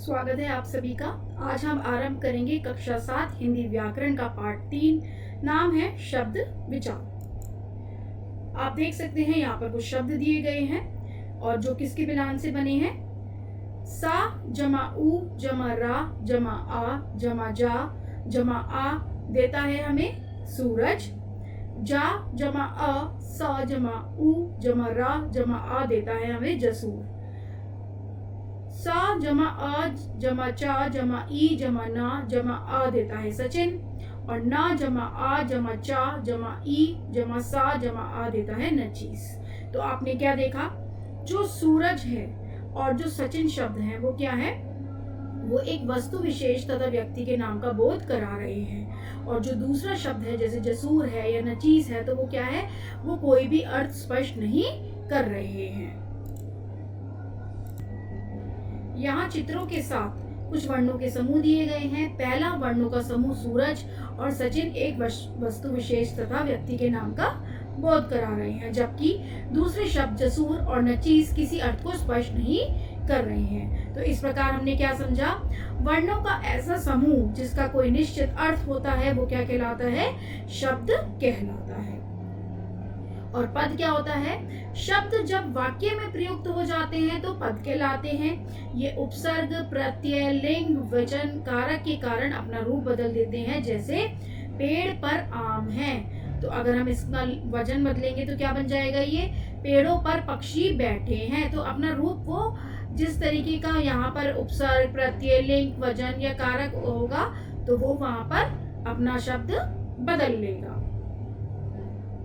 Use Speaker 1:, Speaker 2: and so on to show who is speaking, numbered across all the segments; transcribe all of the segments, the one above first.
Speaker 1: स्वागत है आप सभी का। आज हम आरंभ करेंगे कक्षा 7 हिंदी व्याकरण का पाठ 3। नाम है शब्द विचार। आप देख सकते हैं यहाँ पर कुछ शब्द दिए गए हैं और जो किसके मिलान से बने हैं। सा जमा उ जमा रा जमा आ जमा जा जमा आ देता है हमें सूरज। जा जमा अ सा जमा उ जमा रा जमा आ देता है हमें जसूर। सा जमा अ जमा चा जमा ई जमा ना जमा आ देता है सचिन। और ना जमा आ जमा चा जमा ई जमा सा जमा आ देता है नचीस। तो आपने क्या देखा, जो सूरज है और जो सचिन शब्द है वो क्या है, वो एक वस्तु विशेष तथा व्यक्ति के नाम का बोध करा रहे हैं। और जो दूसरा शब्द है जैसे जसूर है या नचीस है, तो वो क्या है, वो कोई भी अर्थ स्पष्ट नहीं कर रहे हैं। यहाँ चित्रों के साथ कुछ वर्णों के समूह दिए गए हैं। पहला वर्णों का समूह सूरज और सचिन एक वस्तु विशेष तथा व्यक्ति के नाम का बोध करा रहे हैं, जबकि दूसरे शब्द जसूर और नचीस किसी अर्थ को स्पष्ट नहीं कर रहे हैं। तो इस प्रकार हमने क्या समझा, वर्णों का ऐसा समूह जिसका कोई निश्चित अर्थ होता है वो क्या कहलाता है, शब्द कहलाता है। और पद क्या होता है, शब्द जब वाक्य में प्रयुक्त हो जाते हैं तो पद कहलाते हैं। ये उपसर्ग प्रत्यय लिंग वचन कारक के कारण अपना रूप बदल देते हैं। जैसे पेड़ पर आम है, तो अगर हम इसका वचन बदलेंगे तो क्या बन जाएगा, ये पेड़ों पर पक्षी बैठे हैं। तो अपना रूप को जिस तरीके का यहाँ पर उपसर्ग प्रत्यय लिंग वचन या कारक होगा तो वो वहां पर अपना शब्द बदल लेगा।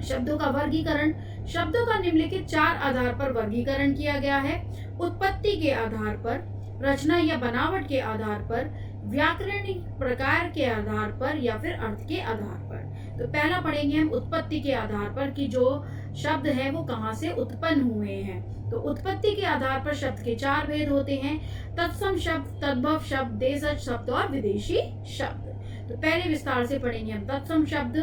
Speaker 1: शब्दों का वर्गीकरण, शब्दों का निम्नलिखित 4 आधार पर वर्गीकरण किया गया है। उत्पत्ति के आधार पर, रचना या बनावट के आधार पर, व्याकरणिक प्रकार के आधार पर या फिर अर्थ के आधार पर। तो पहला पढ़ेंगे हम उत्पत्ति के आधार पर कि जो शब्द है वो कहाँ से उत्पन्न हुए हैं। तो उत्पत्ति के आधार पर शब्द के 4 भेद होते हैं, तत्सम शब्द, तद्भव शब्द, देशज शब्द और विदेशी शब्द। तो पहले विस्तार से पढ़ेंगे हम तत्सम शब्द।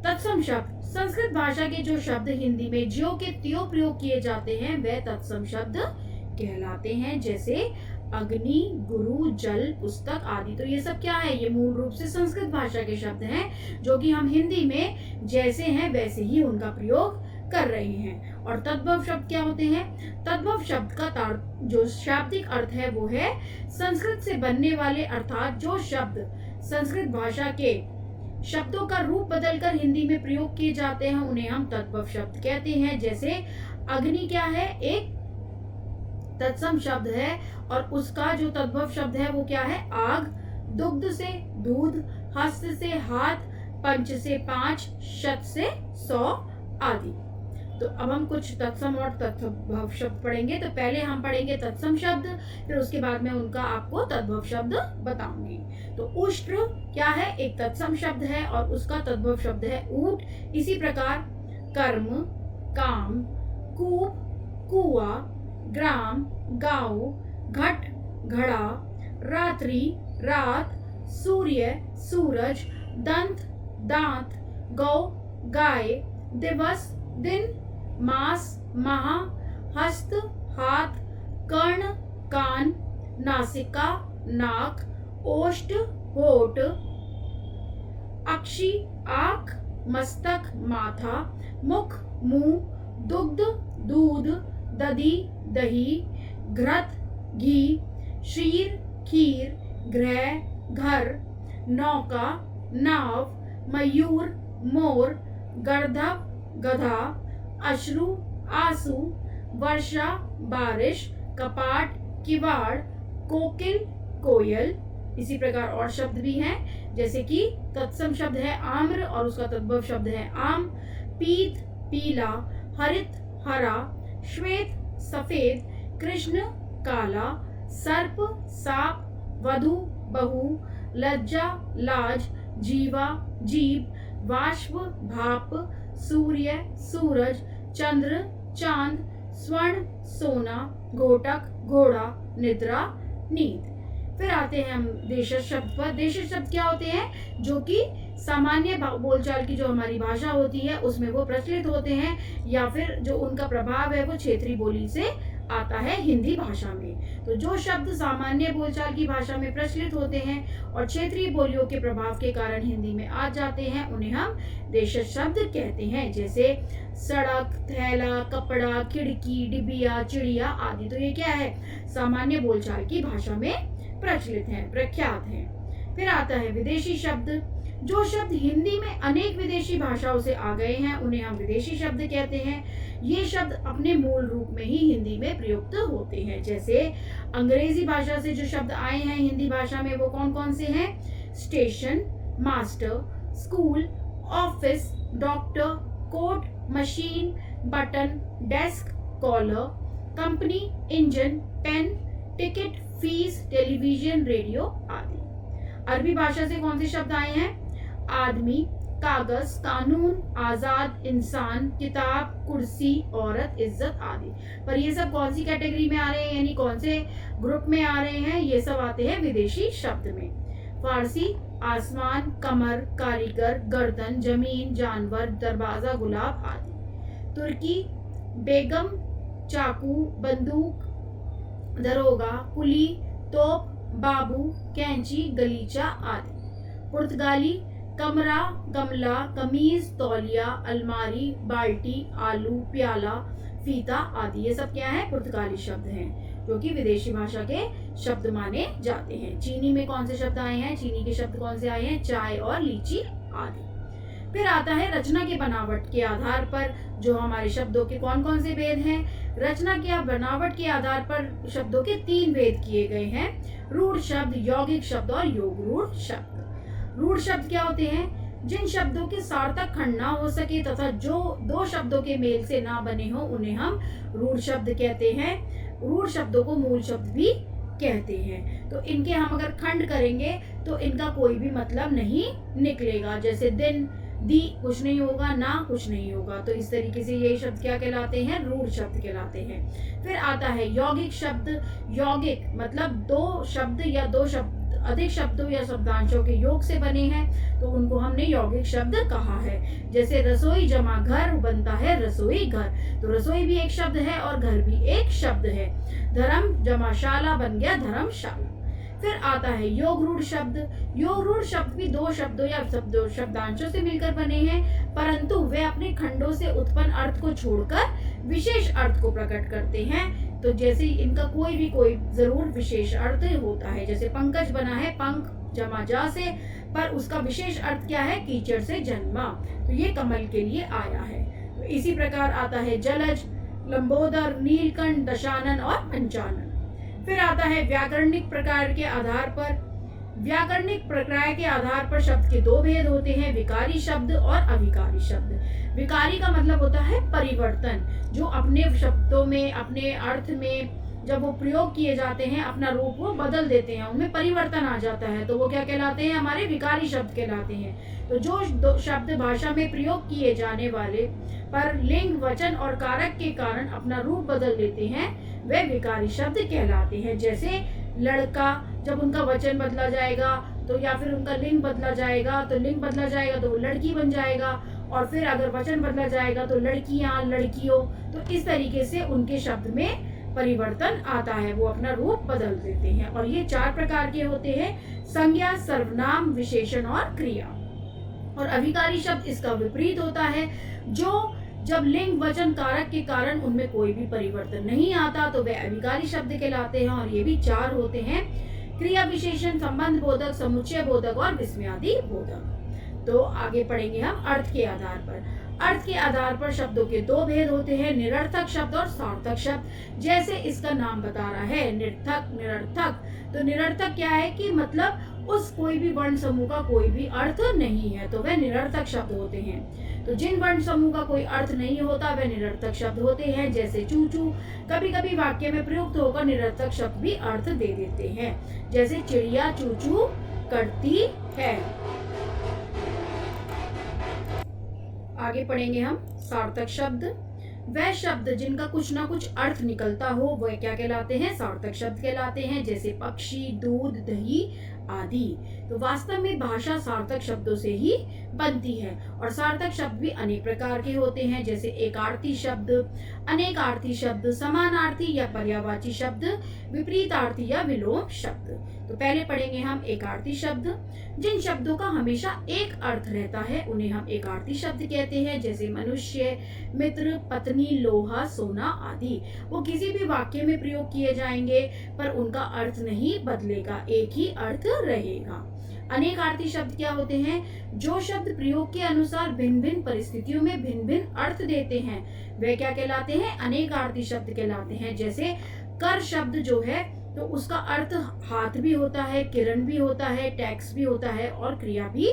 Speaker 1: तत्सम शब्द संस्कृत भाषा के जो शब्द हिंदी में ज्यों के त्यों प्रयोग किए जाते हैं वह तत्सम शब्द कहलाते हैं। जैसे अग्नि, गुरु, जल, पुस्तक आदि। तो ये सब क्या है, ये मूल रूप से संस्कृत भाषा के शब्द हैं जो कि हम हिंदी में जैसे हैं वैसे ही उनका प्रयोग कर रहे हैं। और तद्भव शब्द क्या होते हैं, तद्भव शब्द का जो शाब्दिक अर्थ है वो है संस्कृत से बनने वाले, अर्थात जो शब्द संस्कृत भाषा के शब्दों का रूप बदलकर हिंदी में प्रयोग किए जाते हैं उन्हें हम तद्भव शब्द कहते हैं। जैसे अग्नि क्या है, एक तत्सम शब्द है और उसका जो तद्भव शब्द है वो क्या है, आग। दुग्ध से दूध, हस्त से हाथ, पंच से 5, शत से 100 आदि। तो अब हम कुछ तत्सम और तद्भव शब्द पढ़ेंगे। तो पहले हम पढ़ेंगे तत्सम शब्द, फिर उसके बाद में उनका आपको तद्भव शब्द बताऊंगी। तो उष्ट्र क्या है, एक तत्सम शब्द है और उसका तद्भव शब्द है ऊंट। इसी प्रकार कर्म, काम, कूप, कुआ, ग्राम, गांव, घट, घड़ा, रात्रि, रात, सूर्य, सूरज, दंत, दांत, गौ, गाय, दिवस, दिन, मास, माह, हस्त, हाथ, कर्ण, कान, नासिका, नाक, ओष्ठ, होठ, अक्षि, आंख, मस्तक, माथा, मुख, मुंह, दुग्ध, दूध, दधी, दही, घृत, घी, क्षीर, खीर, गृह, घर, नौका, नाव, मयूर, मोर, गर्दभ, गधा, अश्रु, आंसू, वर्षा, बारिश, कपाट, किवाड़, कोकिल, कोयल। इसी प्रकार और शब्द भी हैं, जैसे कि तत्सम शब्द है आम्र और उसका तद्भव शब्द है आम। पीत, पीला, हरित, हरा, श्वेत, सफेद, कृष्ण, काला, सर्प, सांप, वधु, बहू, लज्जा, लाज, जीवा, जीव, वाष्प, भाप, सूर्य, सूरज, चंद्र, चांद, स्वर्ण, सोना, घोटक, घोड़ा, निद्रा, नींद। फिर आते हैं हम देशज शब्द पर। देशज शब्द क्या होते हैं, जो कि सामान्य बोलचाल की जो हमारी भाषा होती है उसमें वो प्रचलित होते हैं या फिर जो उनका प्रभाव है वो क्षेत्रीय बोली से आता है हिंदी भाषा में। तो जो शब्द सामान्य बोलचाल की भाषा में प्रचलित होते हैं और क्षेत्रीय बोलियों के प्रभाव के कारण हिंदी में आ जाते हैं, उन्हें हम देशज शब्द कहते हैं, जैसे सड़क, थैला, कपड़ा, खिड़की, डिबिया, चिड़िया आदि। तो ये क्या है, सामान्य बोलचाल की भाषा में प्रचलित हैं, प्रख्यात हैं। फिर आता है विदेशी शब्द। जो शब्द हिंदी में अनेक विदेशी भाषाओं से आ गए हैं उन्हें हम विदेशी शब्द कहते हैं। ये शब्द अपने मूल रूप में ही हिंदी में प्रयुक्त होते हैं। जैसे अंग्रेजी भाषा से जो शब्द आए हैं हिंदी भाषा में वो कौन कौन से हैं? Station, master, school, office, doctor, coat, machine, button, desk, collar, company, engine, pen, ticket, fees, television, radio आदि। अरबी भाषा से कौन से शब्द आए हैं? आदमी, कागज, कानून, आजाद, इंसान, किताब, कुर्सी, औरत, इज्जत आदि। पर ये सब कौन सी कैटेगरी में आ रहे हैं, यानी कौन से ग्रुप में आ रहे हैं? ये सब आते हैं विदेशी शब्द में। फारसी, आसमान, कमर, कारीगर, गर्दन, जमीन, जानवर, दरवाजा, गुलाब आदि। तुर्की, बेगम, चाकू, बंदूक, दरोगा, कुली, तोप, बाबू, कैंची, गलीचा आदि। पुर्तगाली, कमरा, गमला, कमीज, तौलिया, अलमारी, बाल्टी, आलू, प्याला, फीता आदि। ये सब क्या है? पुर्तगाली शब्द हैं जो कि विदेशी भाषा के शब्द माने जाते हैं। चीनी में कौन से शब्द आए हैं? चीनी के शब्द कौन से आए हैं? चाय और लीची आदि। फिर आता है रचना के बनावट के आधार पर जो हमारे शब्दों के कौन कौन से भेद हैं। रचना के बनावट के आधार पर शब्दों के 3 भेद किए गए हैं: रूढ़ शब्द, यौगिक शब्द और योग रूढ़ शब्द। रूढ़ शब्द क्या होते हैं? जिन शब्दों के सार्थक खंड ना हो सके तथा जो 2 शब्दों के मेल से ना बने हो उन्हें हम रूढ़ शब्द कहते हैं। रूढ़ शब्दों को मूल शब्द भी कहते हैं। तो इनके हम अगर खंड करेंगे तो इनका कोई भी मतलब नहीं निकलेगा। जैसे दिन, दी कुछ नहीं होगा, ना कुछ नहीं होगा। तो इस तरीके से ये शब्द क्या कहलाते हैं? रूढ़ शब्द कहलाते हैं। फिर आता है यौगिक शब्द। यौगिक मतलब 2 शब्द या 2 शब्द अधिक शब्दों या शब्दांशों के योग से बने हैं तो उनको हमने यौगिक शब्द कहा है। जैसे रसोई जमा घर बनता है रसोई घर। तो रसोई भी एक शब्द है और घर भी एक शब्द है। धर्म जमा शाला बन गया धर्मशाला। फिर आता है योग रूढ़ शब्द। योग रूढ़ शब्द भी 2 शब्दों या शब्दांशों से मिलकर बने हैं, परंतु वे अपने खंडों से उत्पन्न अर्थ को छोड़कर विशेष अर्थ को प्रकट करते हैं। तो जैसे इनका कोई जरूर विशेष अर्थ होता है। जैसे पंकज बना है पंख जमा जा से, पर उसका विशेष अर्थ क्या है? कीचड़ से जन्मा, तो ये कमल के लिए आया है। तो इसी प्रकार आता है जलज, लंबोदर, नीलकंठ, दशानन और पंचानन। फिर आता है व्याकरणिक प्रकार के आधार पर। व्याकरणिक प्रक्रिया के आधार पर शब्द के 2 भेद होते हैं: विकारी शब्द और अविकारी शब्द। विकारी का मतलब होता है परिवर्तन, जो अपने शब्दों में, अपने अर्थ में जब वो प्रयोग किए जाते हैं अपना रूप वो बदल देते हैं, उनमें परिवर्तन आ जाता है, तो वो क्या कहलाते हैं? हमारे विकारी शब्द कहलाते हैं। तो जो शब्द भाषा में प्रयोग किए जाने वाले पर लिंग, वचन और कारक के कारण अपना रूप बदल देते हैं वे विकारी शब्द कहलाते हैं। जैसे लड़का, जब उनका वचन बदला जाएगा तो या फिर उनका लिंग बदला जाएगा, तो लिंग बदला जाएगा तो वो लड़की बन जाएगा, और फिर अगर वचन बदला जाएगा तो लड़कियां, लड़कियों। तो इस तरीके से उनके शब्द में परिवर्तन आता है, वो अपना रूप बदल देते हैं। और ये 4 प्रकार के होते हैं: संज्ञा, सर्वनाम, विशेषण और क्रिया। और अविकारी शब्द इसका विपरीत होता है, जो जब लिंग, वचन, कारक के कारण उनमें कोई भी परिवर्तन नहीं आता तो वे अविकारी शब्द कहलाते हैं। और ये भी 4 होते हैं: क्रिया विशेषण, संबंध बोधक, समुच्चय बोधक और विस्मयादि बोधक। तो आगे पढ़ेंगे हम अर्थ के आधार पर। अर्थ के आधार पर शब्दों के 2 भेद होते हैं: निरर्थक शब्द और सार्थक शब्द। जैसे इसका नाम बता रहा है निरर्थक, निरर्थक। तो निरर्थक क्या है कि मतलब उस कोई भी वर्ण समूह का कोई भी अर्थ नहीं है, तो वह निरर्थक शब्द होते हैं। तो जिन वर्ण समूह का कोई अर्थ नहीं होता वह निरर्थक शब्द होते हैं। जैसे चूचू कभी कभी वाक्य में प्रयुक्त होकर निरर्थक शब्द भी अर्थ दे देते हैं। जैसे चिड़िया चूचू करती है। आगे पढ़ेंगे हम सार्थक शब्द। वह शब्द जिनका कुछ ना कुछ अर्थ निकलता हो वह क्या कहलाते हैं, सार्थक शब्द कहलाते हैं, जैसे पक्षी, दूध, दही आदि। तो वास्तव में भाषा सार्थक शब्दों से ही बनती है और सार्थक शब्द भी अनेक प्रकार के होते हैं, जैसे एकार्थी शब्द, अनेकार्थी शब्द, समानार्थी या पर्यायवाची शब्द, विपरीतार्थी या विलोम शब्द। तो पहले पढ़ेंगे हम एकार्थी शब्द। जिन शब्दों का हमेशा एक अर्थ रहता है उन्हें हम एकार्थी शब्द कहते हैं, जैसे मनुष्य, मित्र, पत्नी, लोहा, सोना आदि। वो किसी भी वाक्य में प्रयोग किए जाएंगे पर उनका अर्थ नहीं बदलेगा, एक ही अर्थ रहेगा। अनेकार्थी शब्द क्या होते हैं, जो शब्द प्रयोग के अनुसार भिन्न भिन्न परिस्थितियों में भिन्न भिन्न अर्थ देते हैं वे क्या कहलाते हैं, अनेकार्थी शब्द कहलाते हैं। जैसे कर शब्द जो है तो उसका अर्थ हाथ भी होता है, किरण भी होता है, टैक्स भी होता है और क्रिया भी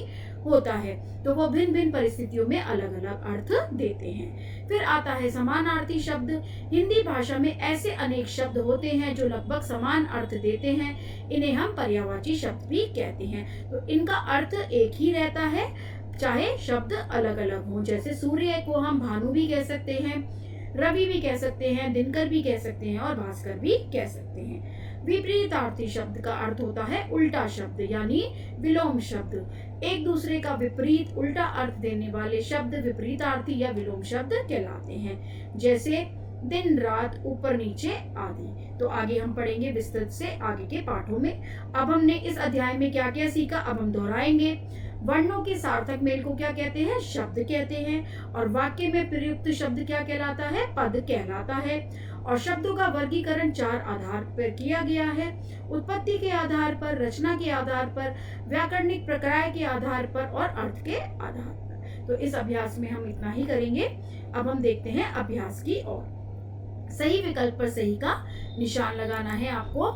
Speaker 1: होता है। तो वो भिन्न भिन्न परिस्थितियों में अलग अलग अर्थ देते हैं। फिर आता है समानार्थी शब्द। हिंदी भाषा में ऐसे अनेक शब्द होते हैं जो लगभग समान अर्थ देते हैं, इन्हें हम पर्यायवाची शब्द भी कहते हैं। तो इनका अर्थ एक ही रहता है चाहे शब्द अलग अलग हों। जैसे सूर्य को हम भानु भी कह सकते हैं, रवि भी कह सकते हैं, दिनकर भी कह सकते हैं और भास्कर भी कह सकते हैं। विपरीतार्थी शब्द का अर्थ होता है उल्टा शब्द यानी विलोम शब्द। एक दूसरे का विपरीत उल्टा अर्थ देने वाले शब्द विपरीतार्थी या विलोम शब्द कहलाते हैं, जैसे दिन, रात, ऊपर, नीचे आदि। तो आगे हम पढ़ेंगे विस्तृत से आगे के पाठों में। अब हमने इस अध्याय में क्या क्या सीखा अब हम दोहराएंगे। वर्णों के सार्थक मेल को क्या कहते हैं, शब्द कहते हैं। और वाक्य में प्रयुक्त शब्द क्या कहलाता है, पद कहलाता है। और शब्दों का वर्गीकरण 4 आधार पर किया गया है, उत्पत्ति के आधार पर, रचना के आधार पर, व्याकरणिक प्रकार के आधार पर और अर्थ के आधार पर। तो इस अभ्यास में हम इतना ही करेंगे। अब हम देखते हैं अभ्यास की ओर। सही विकल्प पर सही का निशान लगाना है आपको।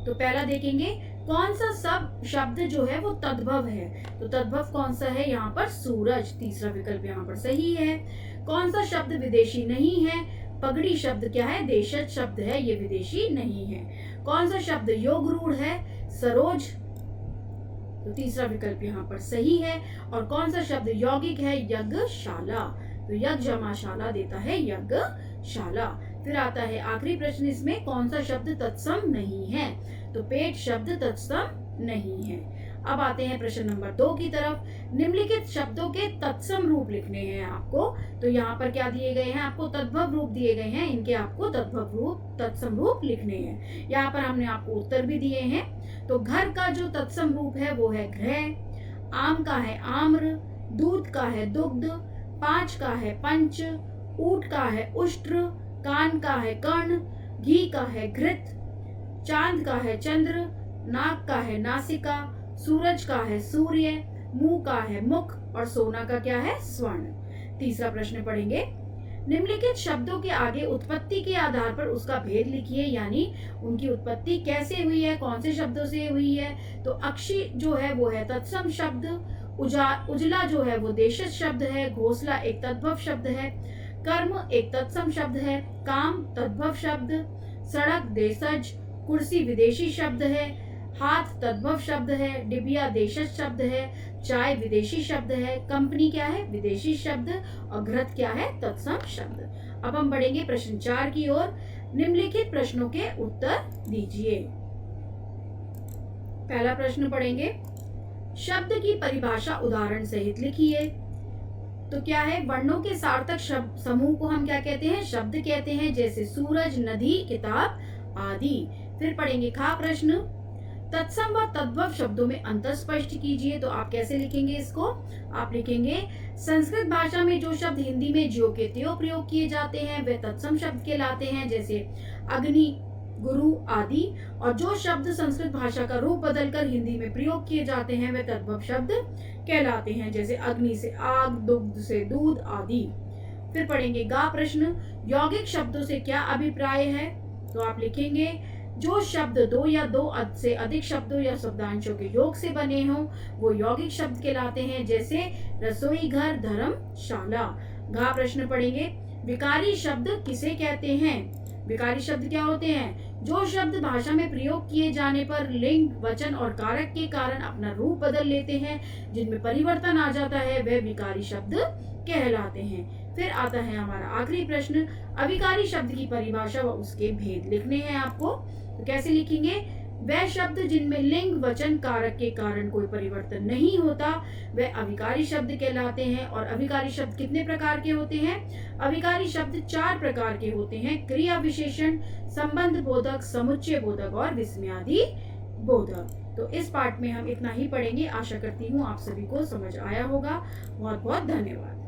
Speaker 1: तो पहला देखेंगे कौन सा सब शब्द जो है वो तद्भव है। तो तद्भव कौन सा है, यहाँ पर सूरज, तीसरा विकल्प यहाँ पर सही है। कौन सा शब्द विदेशी नहीं है, पगड़ी शब्द क्या है, देशज शब्द है, ये विदेशी नहीं है। कौन सा शब्द योग रूढ़ है, सरोज, तो तीसरा विकल्प यहाँ पर सही है। और कौन सा शब्द यौगिक है, यज्ञशाला, तो यज्ञशाला देता है यज्ञशाला। फिर आता है आखिरी प्रश्न इसमें, कौन सा शब्द तत्सम नहीं है, तो पेट शब्द तत्सम नहीं है। अब आते हैं प्रश्न नंबर 2 की तरफ। निम्नलिखित शब्दों के तत्सम रूप लिखने हैं आपको। तो यहाँ पर क्या दिए गए हैं, आपको तद्भव रूप दिए गए हैं, इनके आपको तद्भव रूप तत्सम रूप लिखने हैं। यहाँ पर हमने आपको उत्तर भी दिए हैं। तो घर का जो तत्सम रूप है वो है घृ, आम का है आम्र, दूध का है दुग्ध, पांच का है पंच, ऊंट का है उष्ट्र, कान का है कर्ण, घी का है घृत, चांद का है चंद्र, नाक का है नासिका, सूरज का है सूर्य, मुंह का है मुख और सोना का क्या है स्वर्ण। तीसरा प्रश्न पढ़ेंगे। निम्नलिखित शब्दों के आगे उत्पत्ति के आधार पर उसका भेद लिखिए, यानी उनकी उत्पत्ति कैसे हुई है, कौन से शब्दों से हुई है। तो अक्षी जो है वो है तत्सम शब्द, उजला जो है वो देशज शब्द है, घोंसला एक तद्भव शब्द है, कर्म एक तत्सम शब्द है, काम तद्भव शब्द, सड़क देशज, कुर्सी विदेशी शब्द है, हाथ तद्भव शब्द है, डिबिया देशज शब्द है, चाय विदेशी शब्द है, कंपनी क्या है विदेशी शब्द और घृत क्या है तत्सम शब्द। अब हम बढ़ेंगे प्रश्न 4 की ओर। निम्नलिखित प्रश्नों के उत्तर दीजिए। पहला प्रश्न पढ़ेंगे, शब्द की परिभाषा उदाहरण सहित लिखिए। तो क्या है, वर्णों के सार्थक शब्द समूह को हम क्या कहते हैं, शब्द कहते हैं, जैसे सूरज, नदी, किताब आदि। फिर पढ़ेंगे खा प्रश्न, तत्सम व तद्भव शब्दों में अंतर स्पष्ट कीजिए। तो आप कैसे लिखेंगे इसको, आप लिखेंगे संस्कृत भाषा में जो शब्द हिंदी में ज्यों के त्यों प्रयोग किए जाते हैं वे तत्सम शब्द कहलाते हैं, जैसे अग्नि, गुरु आदि। और जो शब्द संस्कृत भाषा का रूप बदलकर हिंदी में प्रयोग किए जाते हैं वे तद्भव शब्द कहलाते हैं, जैसे अग्नि से आग, दुग्ध से दूध आदि। फिर पढ़ेंगे गा प्रश्न, यौगिक शब्दों से क्या अभिप्राय है। तो आप लिखेंगे जो शब्द 2 या 2 से अधिक शब्दों या शब्दांशों के योग से बने हों वो यौगिक शब्द कहलाते हैं, जैसे रसोई घर, धर्मशाला। घा प्रश्न पढ़ेंगे, विकारी शब्द किसे कहते हैं। विकारी शब्द क्या होते हैं? जो शब्द भाषा में प्रयोग किए जाने पर लिंग, वचन और कारक के कारण अपना रूप बदल लेते हैं, जिनमें परिवर्तन आ जाता है, वह विकारी शब्द कहलाते हैं। फिर आता है हमारा आखिरी प्रश्न, अविकारी शब्द की परिभाषा व उसके भेद लिखने हैं आपको। तो कैसे लिखेंगे? वह शब्द जिनमें लिंग, वचन, कारक के कारण कोई परिवर्तन नहीं होता, वह अविकारी शब्द कहलाते हैं। और अविकारी शब्द कितने प्रकार के होते हैं? अविकारी शब्द 4 प्रकार के होते हैं: क्रिया विशेषण, संबंध बोधक, समुच्चय बोधक और विस्मयादि बोधक। तो इस पार्ट में हम इतना ही पढ़ेंगे। आशा करती हूँ आप सभी को समझ आया होगा। बहुत बहुत धन्यवाद।